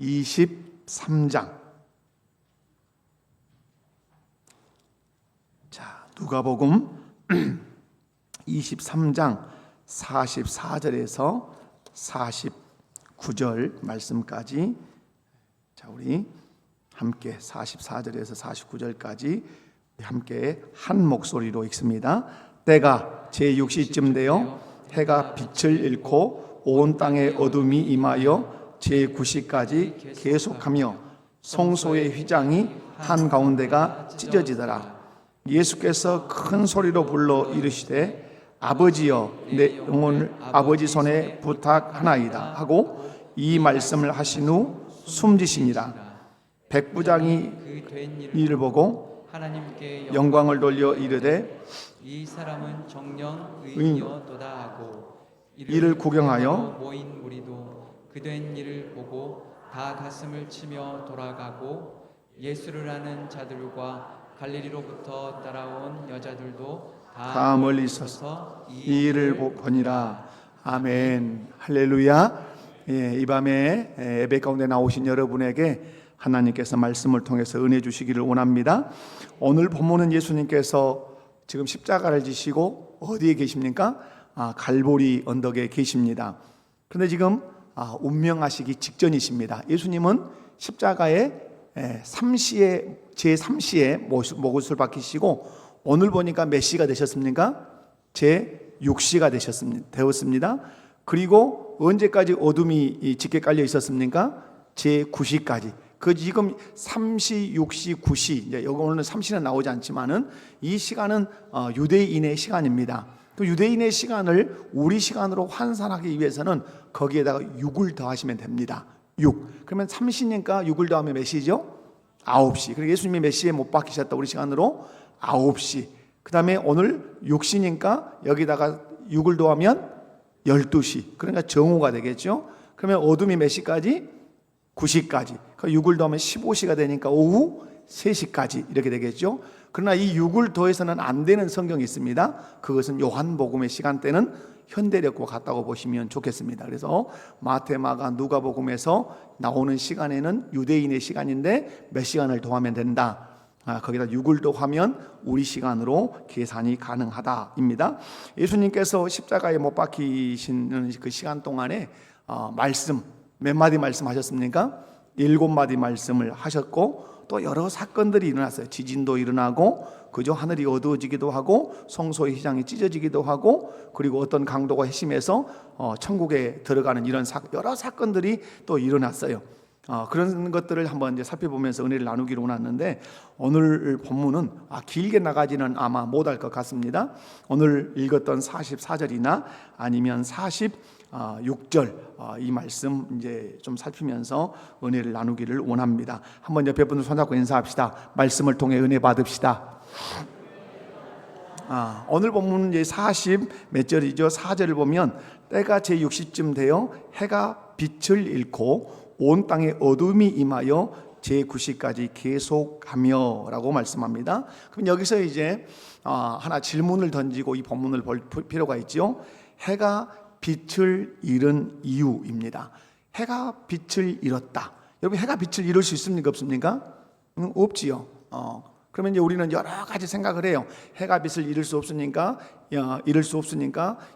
23장. 자, 누가복음 23장 44절에서 49절 말씀까지, 자, 우리 함께 44절에서 49절까지 함께 한 목소리로 읽습니다. 때가 제6시쯤 되어 해가 빛을 잃고 온 땅에 어둠이 임하여 제9시까지 계속하며 성소의 휘장이 한가운데가 찢어지더라. 예수께서 큰 소리로 불러 이르시되 아버지여 내 영혼을 아버지 손에 부탁하나이다 하고 이 말씀을 하신 후 숨지시니라. 백부장이 이를 보고 하나님께 영광을 돌려 이르되 이 사람은 정령 의인이었도다 하고 이를 구경하여 모인 무리도 그된 일을 보고 다 가슴을 치며 돌아가고 예수를 아는 자들과 갈릴리로부터 따라온 여자들도 다 멀리 있어서 이 일을 보니라. 아멘. 할렐루야. 이 밤에 예배 가운데 나오신 여러분에게 하나님께서 말씀을 통해서 은혜 주시기를 원합니다. 오늘 본문은 예수님께서 지금 십자가를 지시고 어디에 계십니까? 갈보리 언덕에 계십니다. 그런데 지금 운명하시기 직전이십니다. 예수님은 십자가에 제3시에 못을 박히시고 오늘 보니까 몇 시가 되셨습니까? 제6시가 되었습니다. 그리고 언제까지 어둠이 짙게 깔려 있었습니까? 제9시까지. 그 지금 3시, 6시, 9시, 이제 여기 오늘 3시는 나오지 않지만은 이 시간은 유대인의 시간입니다. 그 유대인의 시간을 우리 시간으로 환산하기 위해서는 거기에다가 6을 더하시면 됩니다. 6. 그러면 3시니까 6을 더하면 몇 시죠? 9시. 그리고 예수님이 몇 시에 못 박히셨다 우리 시간으로? 9시. 그 다음에 오늘 6시니까 여기다가 6을 더하면 12시. 그러니까 정오가 되겠죠. 그러면 어둠이 몇 시까지? 9시까지. 그 6을 더하면 15시가 되니까 오후 3시까지 이렇게 되겠죠. 그러나 이 6을 더해서는 안 되는 성경이 있습니다. 그것은 요한복음의 시간대는 현대력과 같다고 보시면 좋겠습니다. 그래서 마태, 마가, 누가복음에서 나오는 시간에는 유대인의 시간인데 몇 시간을 더하면 된다. 거기다 6을 더하면 우리 시간으로 계산이 가능하다입니다. 예수님께서 십자가에 못 박히시는 그 시간 동안에 말씀 몇 마디 말씀하셨습니까? 7마디 말씀을 하셨고 또 여러 사건들이 일어났어요. 지진도 일어나고 그죠? 하늘이 어두워지기도 하고 성소의 휘장이 찢어지기도 하고 그리고 어떤 강도가 핵심해서 천국에 들어가는 이런 여러 사건들이 또 일어났어요. 그런 것들을 한번 이제 살펴보면서 은혜를 나누기로 원하는데 오늘 본문은 길게 나가지는 아마 못할 것 같습니다. 오늘 읽었던 44절이나 아니면 46절 이 말씀 이제 좀 살피면서 은혜를 나누기를 원합니다. 한번 옆에 분들 손잡고 인사합시다. 말씀을 통해 은혜 받읍시다. 오늘 본문은 이제 40 몇 절이죠. 4절을 보면 때가 제6시쯤 되어 해가 빛을 잃고 온 땅에 어둠이 임하여 제9시까지 계속하며 라고 말씀합니다. 그럼 여기서 이제 하나 질문을 던지고 이 본문을 볼 필요가 있죠. 해가 빛을 잃은 이유입니다. 해가 빛을 잃었다. 여러분 해가 빛을 잃을 수 있습니까? 없습니까? 없지요. 그러면 이제 우리는 여러 가지 생각을 해요. 해가 빛을 잃을 수 없으니까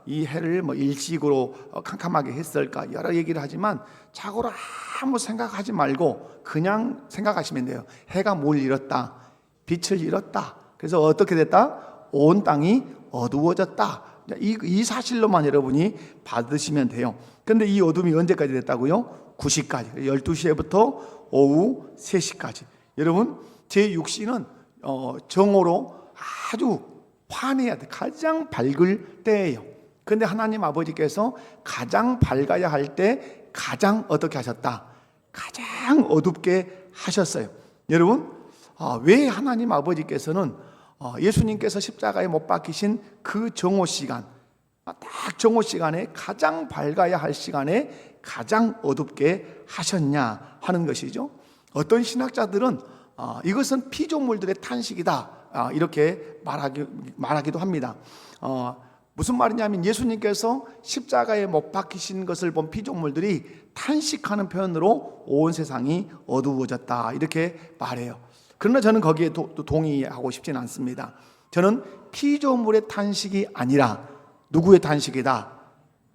이 해를 뭐 일식으로 캄캄하게 했을까 여러 얘기를 하지만 자고로 아무 생각하지 말고 그냥 생각하시면 돼요. 해가 뭘 잃었다? 빛을 잃었다. 그래서 어떻게 됐다? 온 땅이 어두워졌다. 이 사실로만 여러분이 받으시면 돼요. 그런데 이 어둠이 언제까지 됐다고요? 9시까지. 12시부터 오후 3시까지. 여러분 제6시는 정오로 아주 환해야 돼. 가장 밝을 때예요. 그런데 하나님 아버지께서 가장 밝아야 할 때 가장 어떻게 하셨다? 가장 어둡게 하셨어요. 여러분 왜 하나님 아버지께서는 예수님께서 십자가에 못 박히신 그 정오 시간, 딱 정오 시간에 가장 밝아야 할 시간에 가장 어둡게 하셨냐 하는 것이죠. 어떤 신학자들은 이것은 피조물들의 탄식이다 이렇게 말하기도 합니다. 무슨 말이냐면 예수님께서 십자가에 못 박히신 것을 본 피조물들이 탄식하는 표현으로 온 세상이 어두워졌다 이렇게 말해요. 그러나 저는 거기에 동의하고 싶지는 않습니다. 저는 피조물의 탄식이 아니라 누구의 탄식이다?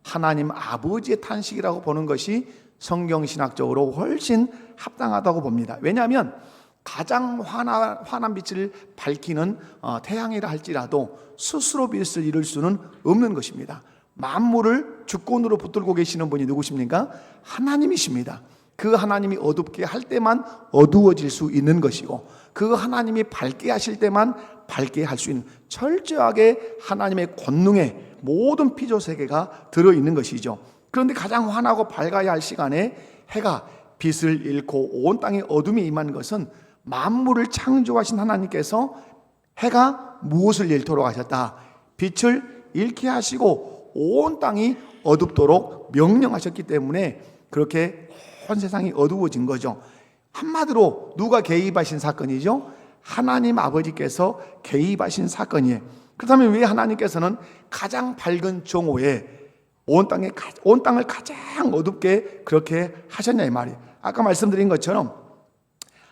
하나님 아버지의 탄식이라고 보는 것이 성경신학적으로 훨씬 합당하다고 봅니다. 왜냐하면 가장 환한 빛을 밝히는 태양이라 할지라도 스스로 빛을 이룰 수는 없는 것입니다. 만물을 주권으로 붙들고 계시는 분이 누구십니까? 하나님이십니다. 그 하나님이 어둡게 할 때만 어두워질 수 있는 것이고, 그 하나님이 밝게 하실 때만 밝게 할 수 있는, 철저하게 하나님의 권능에 모든 피조세계가 들어있는 것이죠. 그런데 가장 환하고 밝아야 할 시간에 해가 빛을 잃고 온 땅에 어둠이 임한 것은 만물을 창조하신 하나님께서 해가 무엇을 잃도록 하셨다? 빛을 잃게 하시고 온 땅이 어둡도록 명령하셨기 때문에 그렇게 온 세상이 어두워진 거죠. 한마디로 누가 개입하신 사건이죠? 하나님 아버지께서 개입하신 사건이에요. 그렇다면 왜 하나님께서는 가장 밝은 정오에 온 땅을 가장 어둡게 그렇게 하셨냐 이 말이에요. 아까 말씀드린 것처럼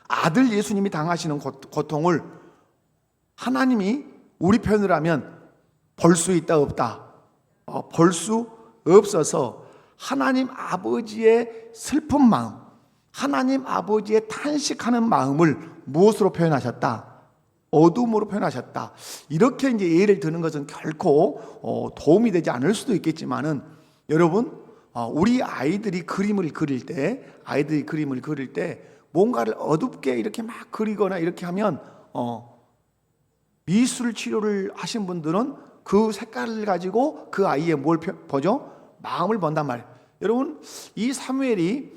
아들 예수님이 당하시는 고통을 하나님이 우리 편으로 하면 볼 수 있다 없다? 볼 수 없어서 하나님 아버지의 슬픈 마음, 하나님 아버지의 탄식하는 마음을 무엇으로 표현하셨다? 어둠으로 표현하셨다. 이렇게 이제 예를 드는 것은 결코 도움이 되지 않을 수도 있겠지만은, 여러분, 우리 아이들이 그림을 그릴 때 뭔가를 어둡게 이렇게 막 그리거나 이렇게 하면 미술 치료를 하신 분들은 그 색깔을 가지고 그 아이의 뭘 보죠? 마음을 본단 말이에요. 여러분, 이 사무엘이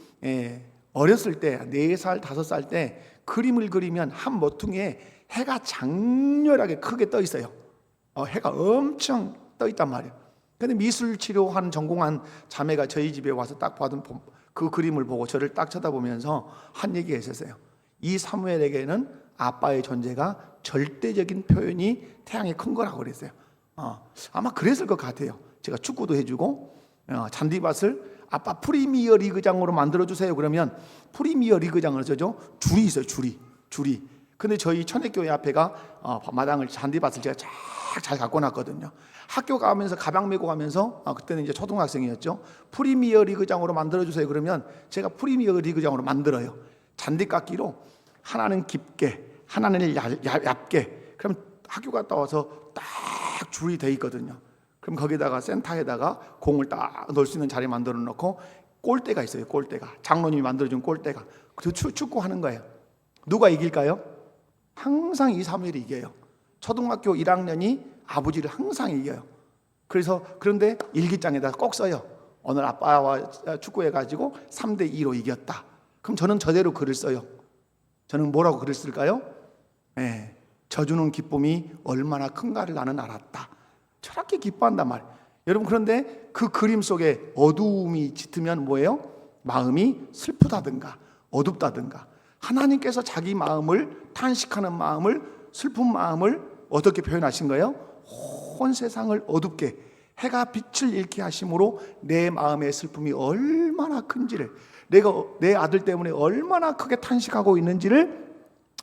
어렸을 때 4살, 5살 때 그림을 그리면 한 모퉁이에 해가 장렬하게 크게 떠 있어요. 해가 엄청 떠 있단 말이에요. 근데 미술 치료한 전공한 자매가 저희 집에 와서 딱 받은 그 그림을 보고 저를 딱 쳐다보면서 한 얘기가 있었어요. 이 사무엘에게는 아빠의 존재가 절대적인 표현이 태양이 큰 거라고 그랬어요. 아마 그랬을 것 같아요. 제가 축구도 해주고 잔디밭을 아빠 프리미어 리그장으로 만들어주세요 그러면 프리미어 리그장을 저죠? 줄이 있어요. 줄이. 근데 저희 천혜교회 앞에가 마당을, 잔디밭을 제가 잘 갖고 놨거든요. 학교 가면서 가방 메고 가면서 그때는 이제 초등학생이었죠. 프리미어 리그장으로 만들어주세요 그러면 제가 프리미어 리그장으로 만들어요. 잔디깎기로 하나는 깊게, 하나는 얇게. 그럼 학교 갔다 와서 딱 줄이 돼 있거든요. 그럼 거기다가 센터에다가 공을 딱 넣을 수 있는 자리 만들어 놓고 골대가 있어요. 골대가, 장로님이 만들어준 골대가. 그래서 축구하는 거예요. 누가 이길까요? 항상 이 사무엘이 이겨요. 초등학교 1학년이 아버지를 항상 이겨요. 그런데 일기장에다 꼭 써요. 오늘 아빠와 축구해가지고 3대2로 이겼다. 그럼 저는 저대로 글을 써요. 저는 뭐라고 글을 쓸까요? 져주는 기쁨이 얼마나 큰가를 나는 알았다. 저렇게 기뻐한단 말이에요. 여러분, 그런데 그 그림 속에 어두움이 짙으면 뭐예요? 마음이 슬프다든가 어둡다든가. 하나님께서 자기 마음을, 탄식하는 마음을, 슬픈 마음을 어떻게 표현하신 거예요? 온 세상을 어둡게, 해가 빛을 잃게 하심으로 내 마음의 슬픔이 얼마나 큰지를, 내가 내 아들 때문에 얼마나 크게 탄식하고 있는지를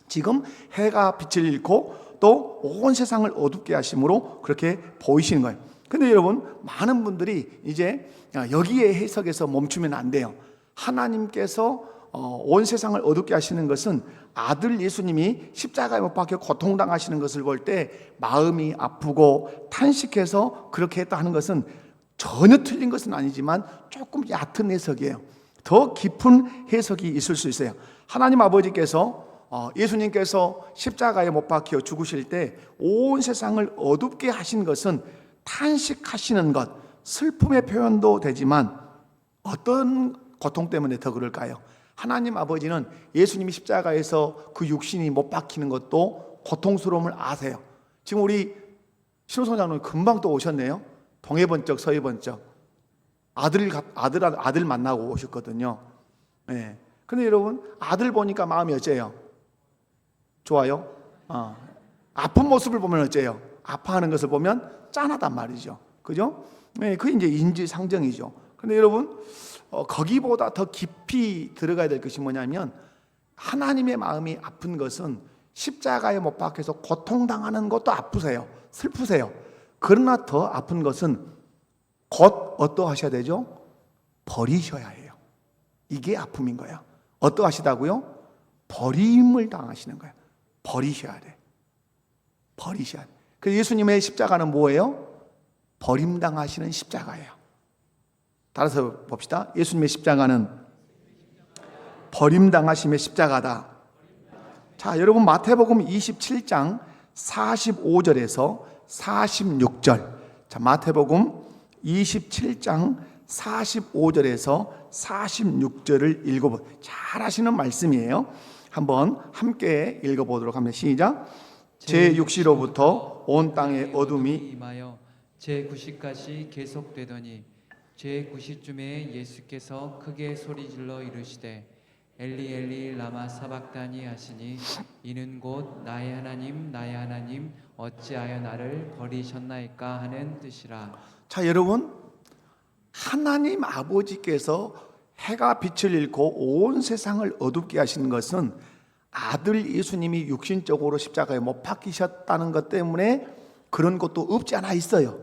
지금 해가 빛을 잃고 또 온 세상을 어둡게 하심으로 그렇게 보이시는 거예요. 근데 여러분, 많은 분들이 이제 여기에 해석에서 멈추면 안 돼요. 하나님께서 온 세상을 어둡게 하시는 것은 아들 예수님이 십자가에 못 박혀 고통당하시는 것을 볼 때 마음이 아프고 탄식해서 그렇게 했다 하는 것은 전혀 틀린 것은 아니지만 조금 얕은 해석이에요. 더 깊은 해석이 있을 수 있어요. 하나님 아버지께서 예수님께서 십자가에 못 박혀 죽으실 때 온 세상을 어둡게 하신 것은 탄식하시는 것, 슬픔의 표현도 되지만 어떤 고통 때문에 더 그럴까요? 하나님 아버지는 예수님이 십자가에서 그 육신이 못 박히는 것도 고통스러움을 아세요. 지금 우리 신호소장님 금방 또 오셨네요. 동해 번쩍 서해 번쩍 아들 만나고 오셨거든요. 네. 근데 여러분, 아들 보니까 마음이 어째요? 좋아요? 아픈 모습을 보면 어째요? 아파하는 것을 보면 짠하단 말이죠. 그죠? 네, 그게 이제 인지상정이죠. 근데 여러분, 거기보다 더 깊이 들어가야 될 것이 뭐냐면, 하나님의 마음이 아픈 것은 십자가에 못 박혀서 고통당하는 것도 아프세요. 슬프세요. 그러나 더 아픈 것은 곧 어떠하셔야 되죠? 버리셔야 해요. 이게 아픔인 거야. 어떠하시다고요? 버림을 당하시는 거예요. 버리셔야 돼. 버리셔야 돼. 그래서 예수님의 십자가는 뭐예요? 버림당하시는 십자가예요. 따라서 봅시다. 예수님의 십자가는 버림당하심의 십자가다. 자, 여러분 마태복음 27장 45절에서 46절. 자, 마태복음 27장 45절에서 46절을 읽어보. 잘 하시는 말씀이에요. 한번 함께 읽어보도록 하면 시작. 제6시로부터 온 땅에 어둠이 임하여 제9시까지 계속되더니 제9시쯤에 예수께서 크게 소리질러 이르시되 엘리 엘리 라마 사박다니 하시니 이는 곧 나의 하나님 어찌하여 나를 버리셨나이까 하는 뜻이라. 자, 여러분, 하나님 아버지께서 해가 빛을 잃고 온 세상을 어둡게 하신 것은 아들 예수님이 육신적으로 십자가에 못 박히셨다는 것 때문에 그런 것도 없지 않아 있어요.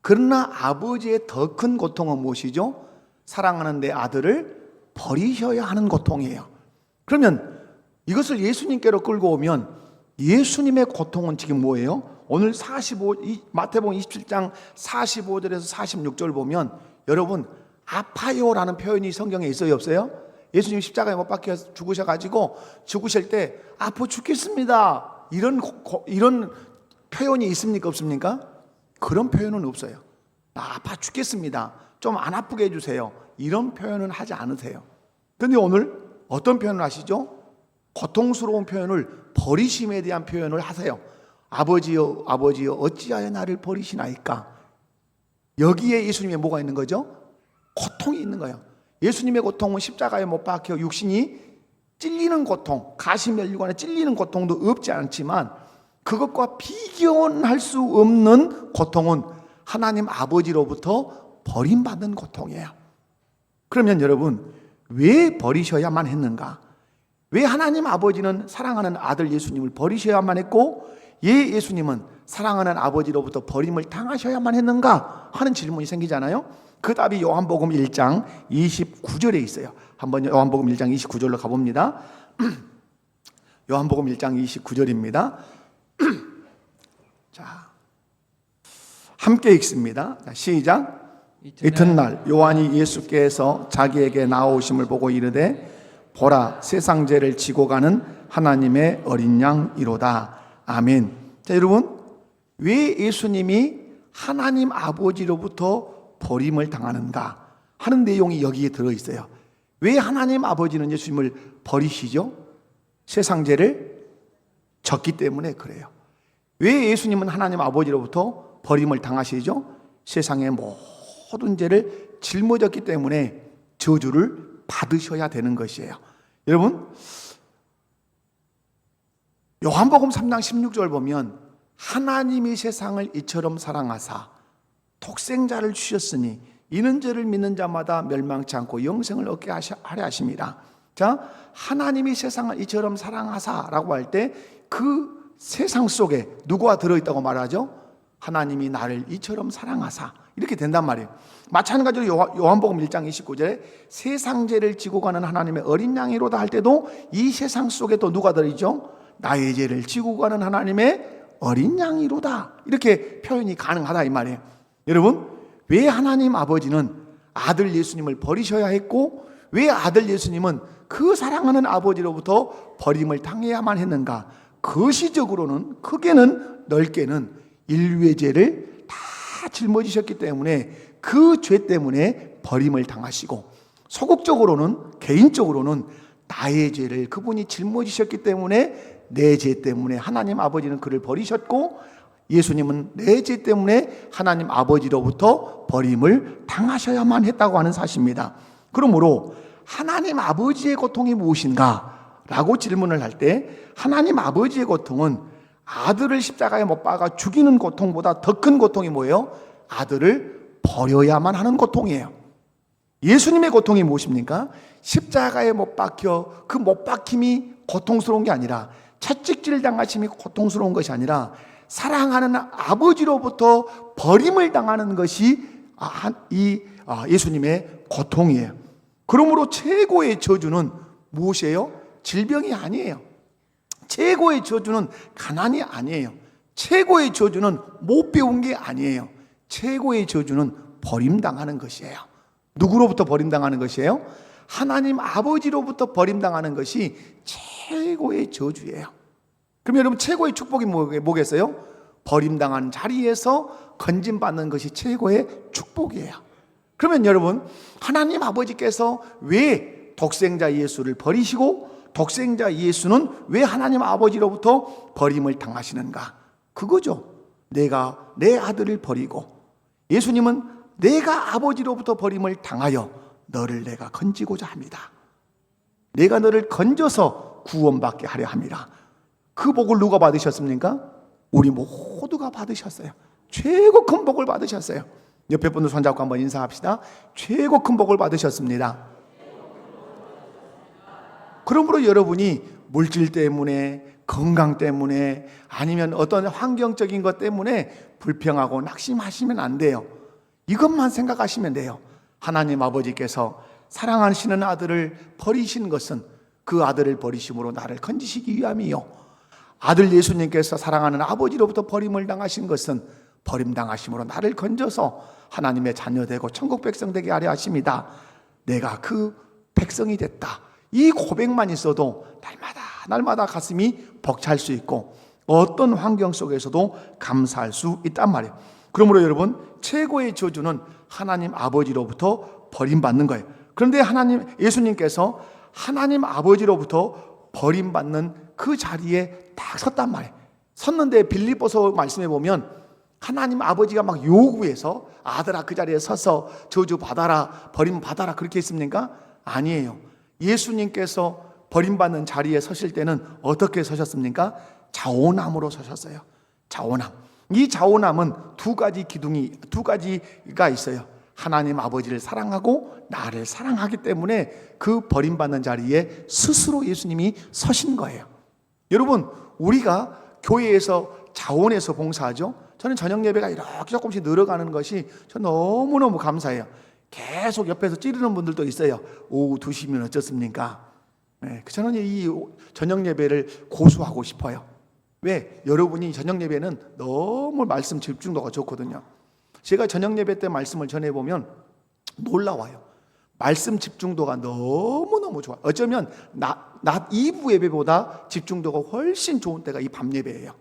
그러나 아버지의 더 큰 고통은 무엇이죠? 사랑하는 내 아들을 버리셔야 하는 고통이에요. 그러면 이것을 예수님께로 끌고 오면 예수님의 고통은 지금 뭐예요? 오늘 마태복음 27장 45절에서 46절 보면 여러분, 아파요라는 표현이 성경에 있어요, 없어요? 예수님 십자가에 못 박혀 죽으셔가지고 죽으실 때 아파 죽겠습니다, 이런 표현이 있습니까, 없습니까? 그런 표현은 없어요. 나 아파 죽겠습니다, 좀 안 아프게 해주세요, 이런 표현은 하지 않으세요. 그런데 오늘 어떤 표현을 하시죠? 고통스러운 표현을, 버리심에 대한 표현을 하세요. 아버지여 아버지여 어찌하여 나를 버리시나이까. 여기에 예수님의 뭐가 있는 거죠? 고통이 있는 거예요. 예수님의 고통은 십자가에 못 박혀 육신이 찔리는 고통, 가시면류관에 찔리는 고통도 없지 않지만 그것과 비교할 수 없는 고통은 하나님 아버지로부터 버림받는 고통이에요. 그러면 여러분, 왜 버리셔야만 했는가? 왜 하나님 아버지는 사랑하는 아들 예수님을 버리셔야만 했고 예수님은 사랑하는 아버지로부터 버림을 당하셔야만 했는가 하는 질문이 생기잖아요. 그 답이 요한복음 1장 29절에 있어요. 한번 요한복음 1장 29절로 가봅니다. 요한복음 1장 29절입니다. 자, 함께 읽습니다. 자, 시작. 이튿날 요한이 예수께서 자기에게 나오심을 보고 이르되 보라, 세상 죄를 지고 가는 하나님의 어린 양이로다. 아멘. 자, 여러분, 왜 예수님이 하나님 아버지로부터 버림을 당하는가 하는 내용이 여기에 들어있어요. 왜 하나님 아버지는 예수님을 버리시죠? 세상 죄를 졌기 때문에 그래요. 왜 예수님은 하나님 아버지로부터 버림을 당하시죠? 세상의 모든 죄를 짊어졌기 때문에 저주를 받으셔야 되는 것이에요. 여러분, 요한복음 3장 16절 보면 하나님이 세상을 이처럼 사랑하사 독생자를 주셨으니 이는 저를 믿는 자마다 멸망치 않고 영생을 얻게 하려 하심이라. 자, 하나님이 세상을 이처럼 사랑하사라고 할 때 그 세상 속에 누구가 들어있다고 말하죠? 하나님이 나를 이처럼 사랑하사, 이렇게 된단 말이에요. 마찬가지로 요한복음 1장 29절에 세상 죄를 지고 가는 하나님의 어린 양이로다 할 때도 이 세상 속에 또 누가 들어있죠? 나의 죄를 지고 가는 하나님의 어린 양이로다, 이렇게 표현이 가능하다 이 말이에요. 여러분, 왜 하나님 아버지는 아들 예수님을 버리셔야 했고 왜 아들 예수님은 그 사랑하는 아버지로부터 버림을 당해야만 했는가? 거시적으로는, 크게는 넓게는 인류의 죄를 다 짊어지셨기 때문에 그 죄 때문에 버림을 당하시고, 소극적으로는, 개인적으로는 나의 죄를 그분이 짊어지셨기 때문에 내 죄 때문에 하나님 아버지는 그를 버리셨고 예수님은 내 죄 때문에 하나님 아버지로부터 버림을 당하셔야만 했다고 하는 사실입니다. 그러므로 하나님 아버지의 고통이 무엇인가? 라고 질문을 할 때 하나님 아버지의 고통은 아들을 십자가에 못 박아 죽이는 고통보다 더 큰 고통이 뭐예요? 아들을 버려야만 하는 고통이에요. 예수님의 고통이 무엇입니까? 십자가에 못 박혀 그 못 박힘이 고통스러운 게 아니라, 채찍질 당하심이 고통스러운 것이 아니라 사랑하는 아버지로부터 버림을 당하는 것이 예수님의 고통이에요. 그러므로 최고의 저주는 무엇이에요? 질병이 아니에요. 최고의 저주는 가난이 아니에요. 최고의 저주는 못 배운 게 아니에요. 최고의 저주는 버림당하는 것이에요. 누구로부터 버림당하는 것이에요? 하나님 아버지로부터 버림당하는 것이 최고의 저주예요. 그럼 여러분, 최고의 축복이 뭐겠어요? 버림당한 자리에서 건진받는 것이 최고의 축복이에요. 그러면 여러분, 하나님 아버지께서 왜 독생자 예수를 버리시고 독생자 예수는 왜 하나님 아버지로부터 버림을 당하시는가? 그거죠. 내가 내 아들을 버리고, 예수님은 내가 아버지로부터 버림을 당하여 너를 내가 건지고자 합니다. 내가 너를 건져서 구원받게 하려 합니다. 그 복을 누가 받으셨습니까? 우리 모두가 받으셨어요. 최고 큰 복을 받으셨어요. 옆에 분들 손잡고 한번 인사합시다. 최고 큰 복을 받으셨습니다. 그러므로 여러분이 물질 때문에, 건강 때문에, 아니면 어떤 환경적인 것 때문에 불평하고 낙심하시면 안 돼요. 이것만 생각하시면 돼요. 하나님 아버지께서 사랑하시는 아들을 버리신 것은 그 아들을 버리심으로 나를 건지시기 위함이요, 아들 예수님께서 사랑하는 아버지로부터 버림을 당하신 것은 버림당하심으로 나를 건져서 하나님의 자녀되고 천국 백성 되게 하려 하십니다. 내가 그 백성이 됐다. 이 고백만 있어도 날마다 가슴이 벅찰 수 있고 어떤 환경 속에서도 감사할 수 있단 말이에요. 그러므로 여러분, 최고의 저주는 하나님 아버지로부터 버림받는 거예요. 그런데 예수님께서 하나님 아버지로부터 버림받는 그 자리에 딱 섰단 말이에요. 섰는데 빌립보서 말씀해 보면 하나님 아버지가 막 요구해서 아들아 그 자리에 서서 저주 받아라, 버림 받아라 그렇게 했습니까? 아니에요. 예수님께서 버림받는 자리에 서실 때는 어떻게 서셨습니까? 자오남으로 서셨어요. 자오남. 이 자오남은 두 가지가 있어요. 하나님 아버지를 사랑하고 나를 사랑하기 때문에 그 버림받는 자리에 스스로 예수님이 서신 거예요. 여러분, 우리가 교회에서 자원해서 봉사하죠. 저는 저녁 예배가 이렇게 조금씩 늘어가는 것이 저 너무너무 감사해요. 계속 옆에서 찌르는 분들도 있어요. 오후 2시면 어쩌습니까? 네, 저는 이 저녁 예배를 고수하고 싶어요. 왜? 여러분이 저녁 예배는 너무 말씀 집중도가 좋거든요. 제가 저녁 예배 때 말씀을 전해보면 놀라워요. 말씀 집중도가 너무너무 좋아요. 어쩌면 낮 2부 예배보다 집중도가 훨씬 좋은 때가 이 밤 예배예요.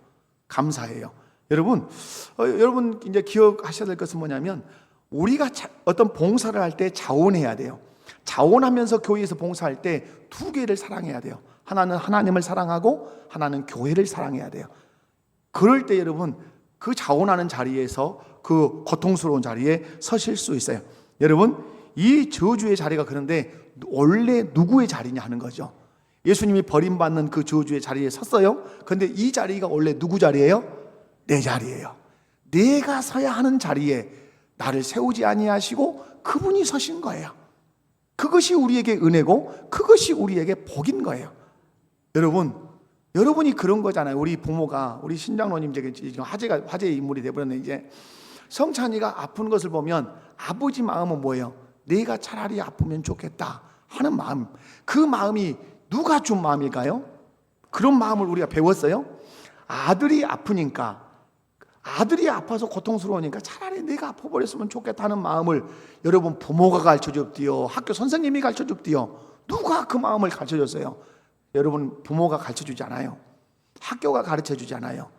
감사해요. 여러분 이제 기억하셔야 될 것은 뭐냐면, 우리가 어떤 봉사를 할 때 자원해야 돼요. 자원하면서 교회에서 봉사할 때 두 개를 사랑해야 돼요. 하나는 하나님을 사랑하고 하나는 교회를 사랑해야 돼요. 그럴 때 여러분, 그 자원하는 자리에서 그 고통스러운 자리에 서실 수 있어요. 여러분, 이 저주의 자리가 그런데 원래 누구의 자리냐 하는 거죠. 예수님이 버림받는 그 저주의 자리에 섰어요. 그런데 이 자리가 원래 누구 자리예요? 내 자리예요. 내가 서야 하는 자리에 나를 세우지 아니하시고 그분이 서신 거예요. 그것이 우리에게 은혜고 그것이 우리에게 복인 거예요. 여러분이 그런 거잖아요. 우리 부모가, 우리 신장로님 지금 화제의 인물이 되어버렸네. 이제 성찬이가 아픈 것을 보면 아버지 마음은 뭐예요? 내가 차라리 아프면 좋겠다 하는 마음. 그 마음이 누가 준 마음일까요? 그런 마음을 우리가 배웠어요. 아들이 아프니까, 아들이 아파서 고통스러우니까 차라리 내가 아파버렸으면 좋겠다는 마음을 여러분 부모가 가르쳐줬디요? 학교 선생님이 가르쳐줬디요? 누가 그 마음을 가르쳐줬어요? 여러분, 부모가 가르쳐주지 않아요. 학교가 가르쳐주지 않아요.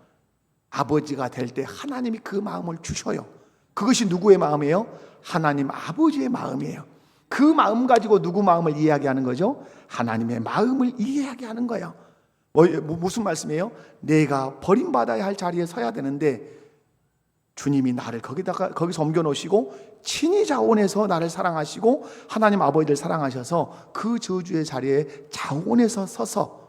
아버지가 될 때 하나님이 그 마음을 주셔요. 그것이 누구의 마음이에요? 하나님 아버지의 마음이에요. 그 마음 가지고 누구 마음을 이해하게 하는 거죠? 하나님의 마음을 이해하게 하는 거예요. 무슨 말씀이에요? 내가 버림받아야 할 자리에 서야 되는데 주님이 나를 거기서 옮겨놓으시고 친히 자원해서 나를 사랑하시고 하나님 아버지를 사랑하셔서 그 저주의 자리에 자원해서 서서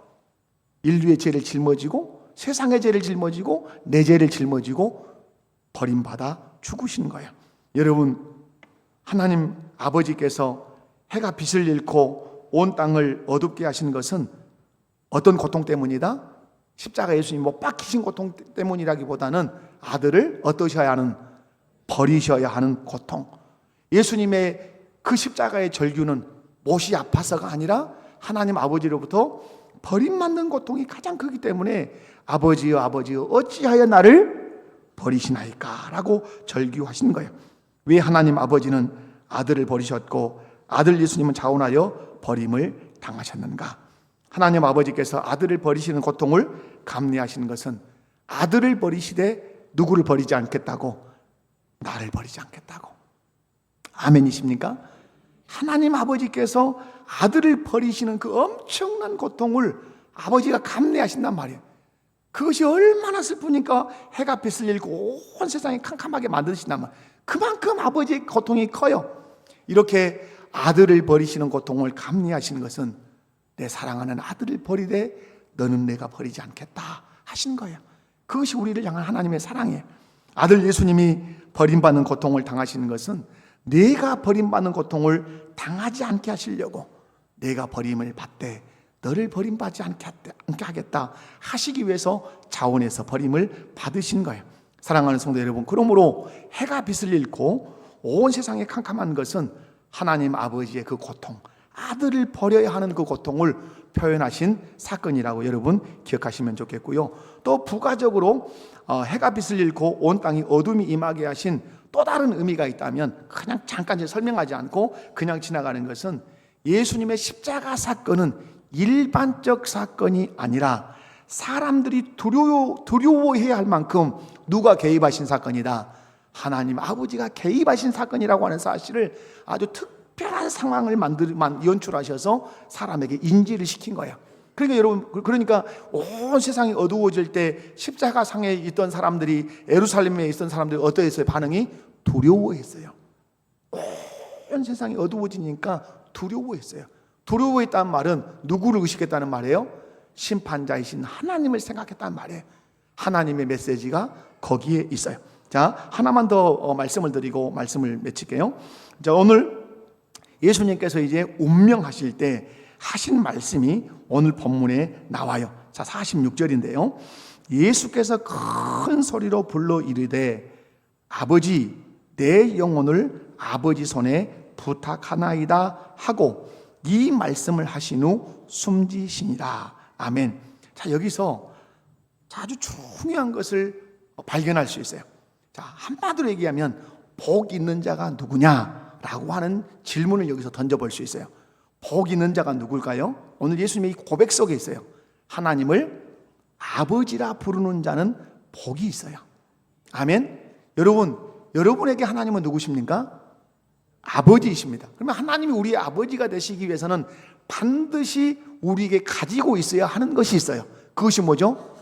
인류의 죄를 짊어지고 세상의 죄를 짊어지고 내 죄를 짊어지고 버림받아 죽으신 거예요. 여러분, 하나님 아버지께서 해가 빛을 잃고 온 땅을 어둡게 하신 것은 어떤 고통 때문이다? 십자가 예수님 못 박히신 고통 때문이라기보다는 아들을 어떠셔야 하는, 버리셔야 하는 고통. 예수님의 그 십자가의 절규는 못이 아파서가 아니라 하나님 아버지로부터 버림받는 고통이 가장 크기 때문에 아버지여 아버지여 어찌하여 나를 버리시나이까 라고 절규하신 거예요. 왜 하나님 아버지는 아들을 버리셨고 아들 예수님은 자원하여 버림을 당하셨는가? 하나님 아버지께서 아들을 버리시는 고통을 감내하시는 것은 아들을 버리시되 누구를 버리지 않겠다고? 나를 버리지 않겠다고. 아멘이십니까? 하나님 아버지께서 아들을 버리시는 그 엄청난 고통을 아버지가 감내하신단 말이에요. 그것이 얼마나 슬프니까 해가 빛을 잃고 온 세상이 캄캄하게 만드신단 말이에요. 그만큼 아버지의 고통이 커요. 이렇게 아들을 버리시는 고통을 감내하시는 것은 내 사랑하는 아들을 버리되 너는 내가 버리지 않겠다 하신 거예요. 그것이 우리를 향한 하나님의 사랑이에요. 아들 예수님이 버림받는 고통을 당하시는 것은 내가 버림받는 고통을 당하지 않게 하시려고, 내가 버림을 받되 너를 버림받지 않게 하겠다 하시기 위해서 자원에서 버림을 받으신 거예요. 사랑하는 성도 여러분, 그러므로 해가 빛을 잃고 온 세상에 캄캄한 것은 하나님 아버지의 그 고통, 아들을 버려야 하는 그 고통을 표현하신 사건이라고 여러분 기억하시면 좋겠고요. 또 부가적으로 해가 빛을 잃고 온 땅이 어둠이 임하게 하신 또 다른 의미가 있다면, 그냥 잠깐 설명하지 않고 그냥 지나가는 것은, 예수님의 십자가 사건은 일반적 사건이 아니라 사람들이 두려워해야 할 만큼 누가 개입하신 사건이다? 하나님 아버지가 개입하신 사건이라고 하는 사실을 아주 특별한 상황을 연출하셔서 사람에게 인지를 시킨 거예요. 그러니까 여러분, 그러니까 온 세상이 어두워질 때 십자가 상에 있던 사람들이, 예루살렘에 있던 사람들이 어떠했어요? 반응이 두려워했어요. 온 세상이 어두워지니까 두려워했어요. 두려워했다는 말은 누구를 의식했다는 말이에요? 심판자이신 하나님을 생각했다는 말이에요. 하나님의 메시지가 거기에 있어요. 자, 하나만 더 말씀을 드리고 말씀을 맺힐게요. 자, 오늘 예수님께서 이제 운명하실 때 하신 말씀이 오늘 본문에 나와요. 자, 46절인데요. 예수께서 큰 소리로 불러 이르되 아버지, 내 영혼을 아버지 손에 부탁하나이다 하고 이 말씀을 하신 후 숨지시니라. 아멘. 자, 여기서 아주 중요한 것을 발견할 수 있어요. 자, 한마디로 얘기하면 복 있는 자가 누구냐라고 하는 질문을 여기서 던져볼 수 있어요. 복 있는 자가 누굴까요? 오늘 예수님의 고백 속에 있어요. 하나님을 아버지라 부르는 자는 복이 있어요. 아멘. 여러분에게 하나님은 누구십니까? 아버지이십니다. 그러면 하나님이 우리의 아버지가 되시기 위해서는 반드시 우리에게 가지고 있어야 하는 것이 있어요. 그것이 뭐죠?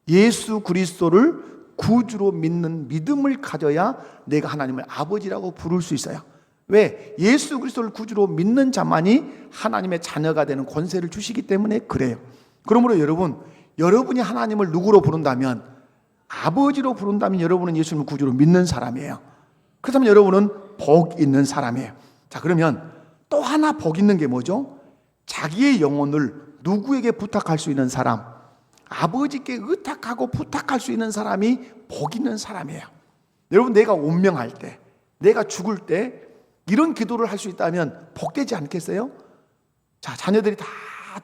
예수 그리스도를 구주로 믿는 믿음을 가져야 내가 하나님을 아버지라고 부를 수 있어요. 왜? 예수 그리스도를 구주로 믿는 자만이 하나님의 자녀가 되는 권세를 주시기 때문에 그래요. 그러므로 여러분이 하나님을 누구로 부른다면, 아버지로 부른다면 여러분은 예수님을 구주로 믿는 사람이에요. 그렇다면 여러분은 복 있는 사람이에요. 자, 그러면 또 하나 복 있는 게 뭐죠? 자기의 영혼을 누구에게 부탁할 수 있는 사람, 아버지께 의탁하고 부탁할 수 있는 사람이 복 있는 사람이에요. 여러분, 내가 운명할 때, 내가 죽을 때 이런 기도를 할 수 있다면 복되지 않겠어요? 자, 자녀들이 다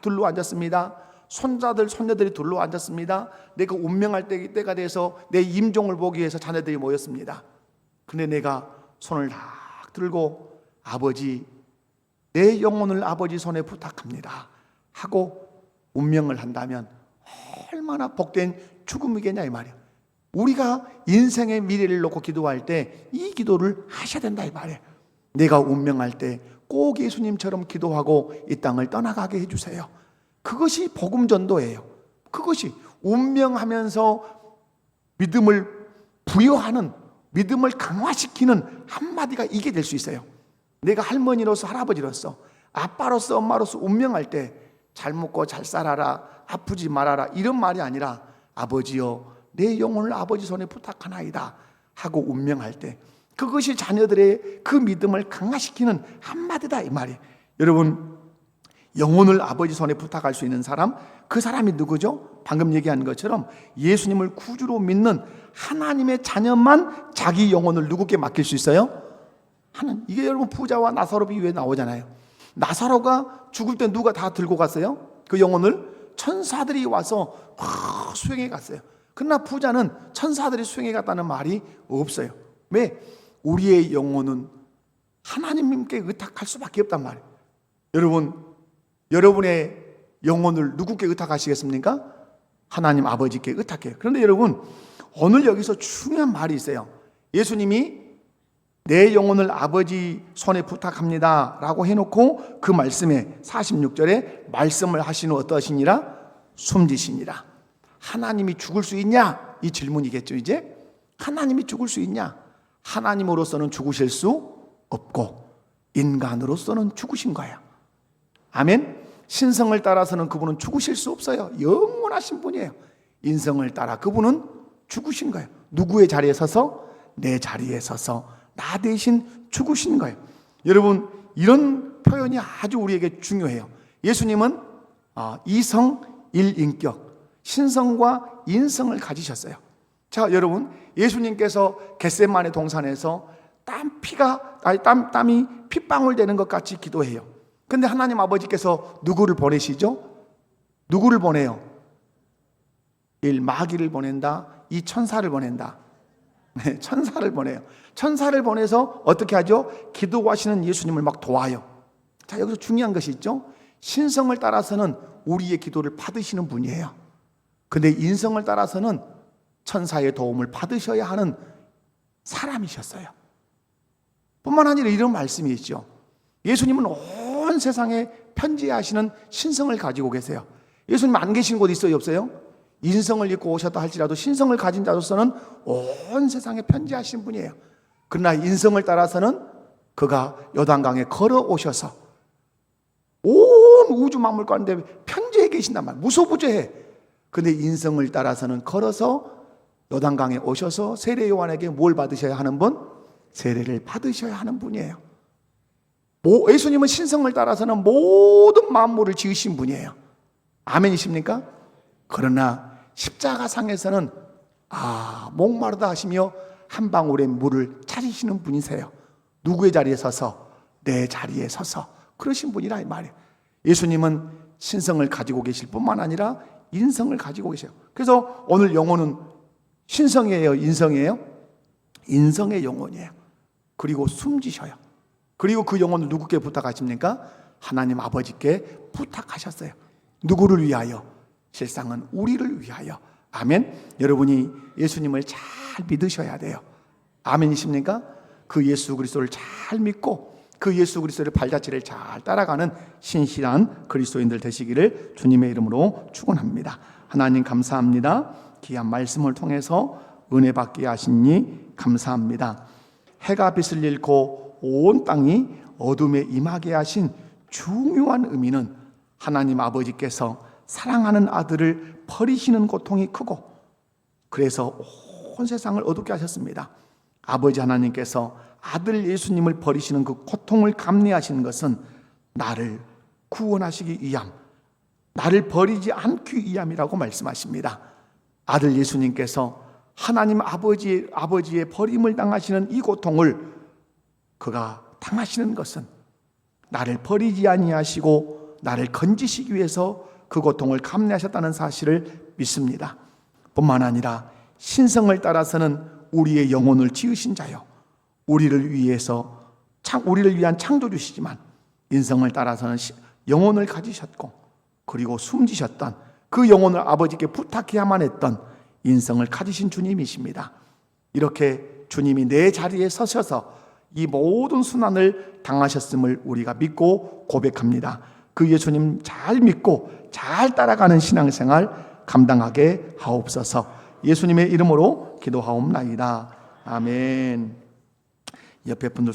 둘러 앉았습니다. 손자들, 손녀들이 둘러 앉았습니다. 내가 운명할 때가 돼서 내 임종을 보기 위해서 자녀들이 모였습니다. 근데 내가 손을 딱 들고 아버지, 내 영혼을 아버지 손에 부탁합니다 하고 운명을 한다면 얼마나 복된 죽음이겠냐 이 말이에요. 우리가 인생의 미래를 놓고 기도할 때 이 기도를 하셔야 된다 이 말이에요. 내가 운명할 때 꼭 예수님처럼 기도하고 이 땅을 떠나가게 해주세요. 그것이 복음 전도예요. 그것이 운명하면서 믿음을 부여하는, 믿음을 강화시키는 한마디가 이게 될 수 있어요. 내가 할머니로서, 할아버지로서, 아빠로서, 엄마로서 운명할 때 잘 먹고 잘 살아라, 아프지 말아라 이런 말이 아니라 아버지여 내 영혼을 아버지 손에 부탁하나이다 하고 운명할 때 그것이 자녀들의 그 믿음을 강화시키는 한마디다 이 말이에요. 여러분, 영혼을 아버지 손에 부탁할 수 있는 사람, 그 사람이 누구죠? 방금 얘기한 것처럼 예수님을 구주로 믿는 하나님의 자녀만 자기 영혼을 누구께 맡길 수 있어요? 하나님. 이게 여러분 부자와 나사로 비유에 나오잖아요. 나사로가 죽을 때 누가 다 들고 갔어요? 그 영혼을 천사들이 와서 수행해 갔어요. 그러나 부자는 천사들이 수행해 갔다는 말이 없어요. 왜? 우리의 영혼은 하나님께 의탁할 수밖에 없단 말이에요. 여러분, 여러분의 영혼을 누구께 의탁하시겠습니까? 하나님 아버지께 의탁해요. 그런데 여러분, 오늘 여기서 중요한 말이 있어요. 예수님이 내 영혼을 아버지 손에 부탁합니다 라고 해놓고 그 말씀에 46절에 말씀을 하시는 어떠하시니라? 숨지시니라. 하나님이 죽을 수 있냐? 이 질문이겠죠. 이제 하나님이 죽을 수 있냐? 하나님으로서는 죽으실 수 없고 인간으로서는 죽으신 거예요. 아멘. 신성을 따라서는 그분은 죽으실 수 없어요. 영원하신 분이에요. 인성을 따라 그분은 죽으신 거예요. 누구의 자리에 서서? 내 자리에 서서 나 대신 죽으신 거예요. 여러분, 이런 표현이 아주 우리에게 중요해요. 예수님은 이성 일인격, 신성과 인성을 가지셨어요. 자, 여러분, 예수님께서 겟세마네 동산에서 땀이 핏방울 되는 것 같이 기도해요. 근데 하나님 아버지께서 누구를 보내시죠? 누구를 보내요? 마귀를 보낸다, 이 천사를 보낸다. 네, 천사를 보내요. 천사를 보내서 어떻게 하죠? 기도하시는 예수님을 막 도와요. 자, 여기서 중요한 것이 있죠. 신성을 따라서는 우리의 기도를 받으시는 분이에요. 근데 인성을 따라서는 천사의 도움을 받으셔야 하는 사람이셨어요. 뿐만 아니라 이런 말씀이 있죠. 예수님은 온 세상에 편지하시는 신성을 가지고 계세요. 예수님 안 계신 곳 있어요, 없어요? 인성을 입고 오셨다 할지라도 신성을 가진 자로서는 온 세상에 편지하신 분이에요. 그러나 인성을 따라서는 그가 요단강에 걸어오셔서 온 우주 만물 가운데 편지해 계신단 말이에요. 무소부재해. 근데 인성을 따라서는 걸어서 요단강에 오셔서 세례 요한에게 뭘 받으셔야 하는 분? 세례를 받으셔야 하는 분이에요. 예수님은 신성을 따라서는 모든 만물을 지으신 분이에요. 아멘이십니까? 그러나 십자가상에서는 목마르다 하시며 한 방울의 물을 찾으시는 분이세요. 누구의 자리에 서서? 내 자리에 서서 그러신 분이라 이 말이에요. 예수님은 신성을 가지고 계실 뿐만 아니라 인성을 가지고 계세요. 그래서 오늘 영혼은 신성이에요, 인성이에요? 인성의 영혼이에요. 그리고 숨지셔요. 그리고 그 영혼을 누구께 부탁하십니까? 하나님 아버지께 부탁하셨어요. 누구를 위하여? 실상은 우리를 위하여. 아멘. 여러분이 예수님을 잘 믿으셔야 돼요. 아멘이십니까? 그 예수 그리스도를 잘 믿고 그 예수 그리스도의 발자취를 잘 따라가는 신실한 그리스도인들 되시기를 주님의 이름으로 축원합니다. 하나님 감사합니다. 귀한 말씀을 통해서 은혜 받게 하시니 감사합니다. 해가 빛을 잃고 온 땅이 어둠에 임하게 하신 중요한 의미는 하나님 아버지께서 사랑하는 아들을 버리시는 고통이 크고 그래서 온 세상을 어둡게 하셨습니다. 아버지 하나님께서 아들 예수님을 버리시는 그 고통을 감내하시는 것은 나를 구원하시기 위함, 나를 버리지 않기 위함이라고 말씀하십니다. 아들 예수님께서 하나님 아버지의 버림을 당하시는 이 고통을 그가 당하시는 것은 나를 버리지 아니하시고 나를 건지시기 위해서 그 고통을 감내하셨다는 사실을 믿습니다. 뿐만 아니라 신성을 따라서는 우리의 영혼을 지으신 자요, 우리를 위한 창조주시지만 인성을 따라서는 영혼을 가지셨고 그리고 숨지셨던 그 영혼을 아버지께 부탁해야만 했던 인성을 가지신 주님이십니다. 이렇게 주님이 내 자리에 서셔서 이 모든 순환을 당하셨음을 우리가 믿고 고백합니다. 그 예수님 잘 믿고 잘 따라가는 신앙생활 감당하게 하옵소서. 예수님의 이름으로 기도하옵나이다. 아멘. 옆에 분들